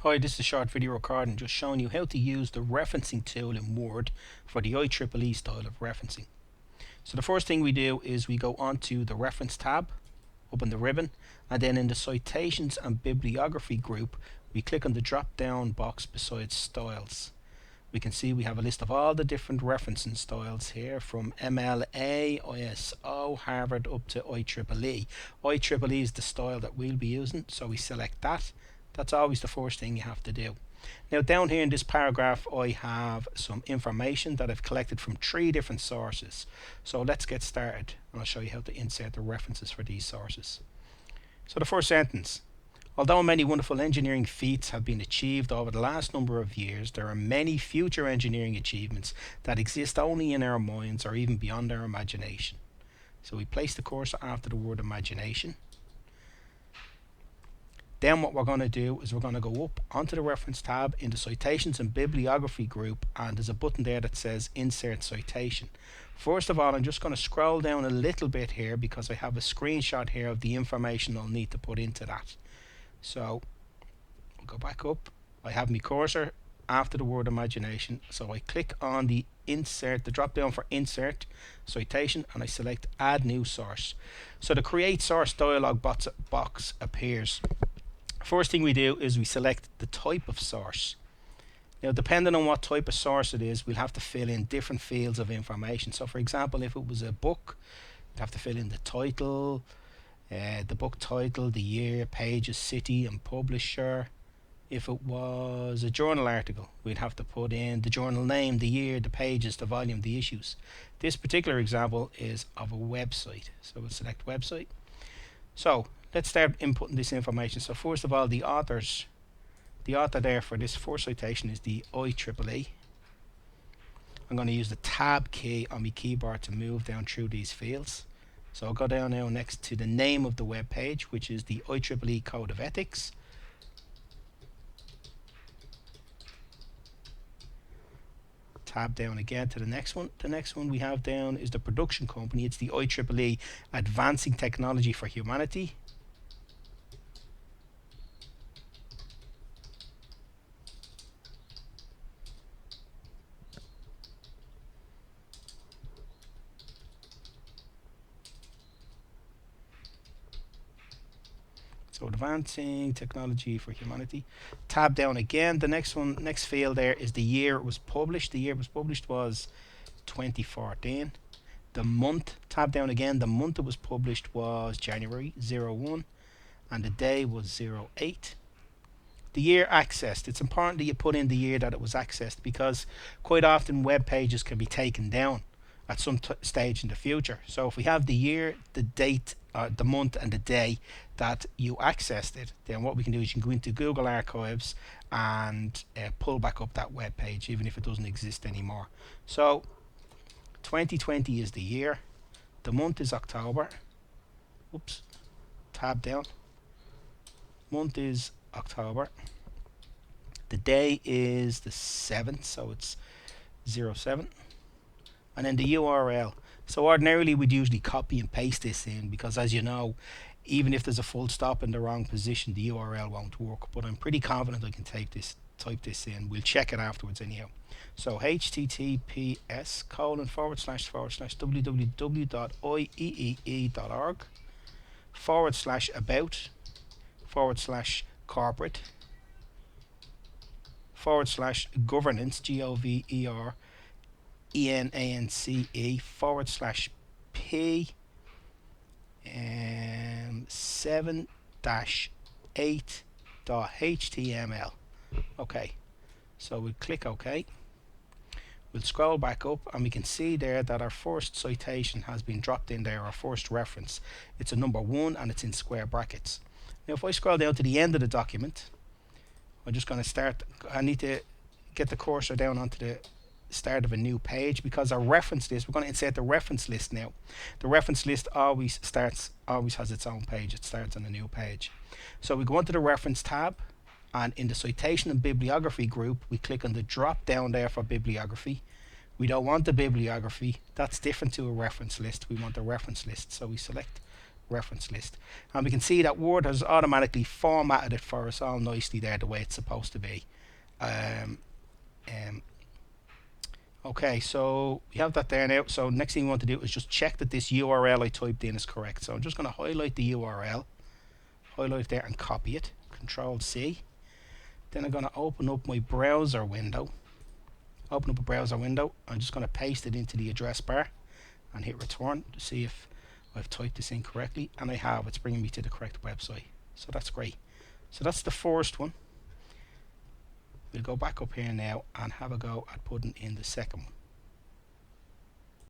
Hi, this is a short video recording just showing you how to use the referencing tool in Word for the IEEE style of referencing. So the first thing we do is we go onto the Reference tab, open the ribbon, and then in the Citations and Bibliography group, we click on the drop down box beside Styles. We can see we have a list of all the different referencing styles here from MLA, ISO, Harvard up to IEEE. IEEE is the style that we'll be using, so we select that. That's always the first thing you have to do. Now down here in this paragraph I have some information that I've collected from 3 different sources. So let's get started and I'll show you how to insert the references for these sources. So the first sentence: although many wonderful engineering feats have been achieved over the last number of years, there are many future engineering achievements that exist only in our minds or even beyond our imagination. So we place the cursor after the word imagination. Then what we're going to do is we're going to go up onto the Reference tab in the Citations and Bibliography group, and there's a button there that says Insert Citation. First of all, I'm just going to scroll down a little bit here because I have a screenshot here of the information I'll need to put into that. So I'll go back up. I have my cursor after the word imagination, so I click on the drop down for Insert Citation, and I select Add New Source. So the Create Source dialog box appears. First thing we do is we select the type of source. Now depending on what type of source it is, we'll have to fill in different fields of information. So for example, if it was a book, we'd have to fill in the title, the book title, the year, pages, city and publisher. If it was a journal article, we'd have to put in the journal name, the year, the pages, the volume, the issues. This particular example is of a website, so we'll select website. So let's start inputting this information. So first of all, the author there for this first citation is the IEEE. I'm going to use the tab key on my keyboard to move down through these fields. So I'll go down now next to the name of the web page, which is the IEEE Code of Ethics. Tab down again to the next one. The next one we have down is the production company. It's the IEEE Advancing Technology for Humanity. So Advancing Technology for Humanity. Tab down again. The next field there is the year it was published. The year it was published was 2014. The month, tab down again. The month it was published was January 01, and the day was 08. The year accessed. It's important that you put in the year that it was accessed because quite often web pages can be taken down at some stage in the future. So if we have the year, the date, the month and the day that you accessed it, then what we can do is you can go into Google Archives and pull back up that web page even if it doesn't exist anymore. So 2020 is the year, the month is October. Oops, tab down. Month is October. The day is the 7th, so it's 07. And then the URL. So ordinarily we'd usually copy and paste this in because, as you know, even if there's a full stop in the wrong position, the URL won't work. But I'm pretty confident I can type this in. We'll check it afterwards anyhow. So https://www.oeee.org/about/governance GOVERNANCE P7-8.html. Okay, so we'll click OK. We'll scroll back up and we can see there that our first citation has been dropped in there, our first reference. It's a number 1 and it's in square brackets. Now if I scroll down to the end of the document, I'm just going to start. I need to get the cursor down onto the start of a new page because our reference list, we're going to insert the reference list now. The reference list always has its own page. It starts on a new page. So we go into the Reference tab, and in the Citation and Bibliography group we click on the drop down there for bibliography. We don't want the bibliography, that's different to a reference list. We want the reference list, so we select reference list. And we can see that Word has automatically formatted it for us all nicely there the way it's supposed to be. Um, um, okay, so we have that there now. So next thing we want to do is just check that this URL I typed in is correct. So I'm just going to highlight the URL, highlight it there and copy it, Control C. Then I'm going to open up my browser window. Open up a browser window. I'm just going to paste it into the address bar and hit return to see if I've typed this in correctly, and I have. It's bringing me to the correct website, so that's great. So that's the first one. We'll go back up here now and have a go at putting in the second one.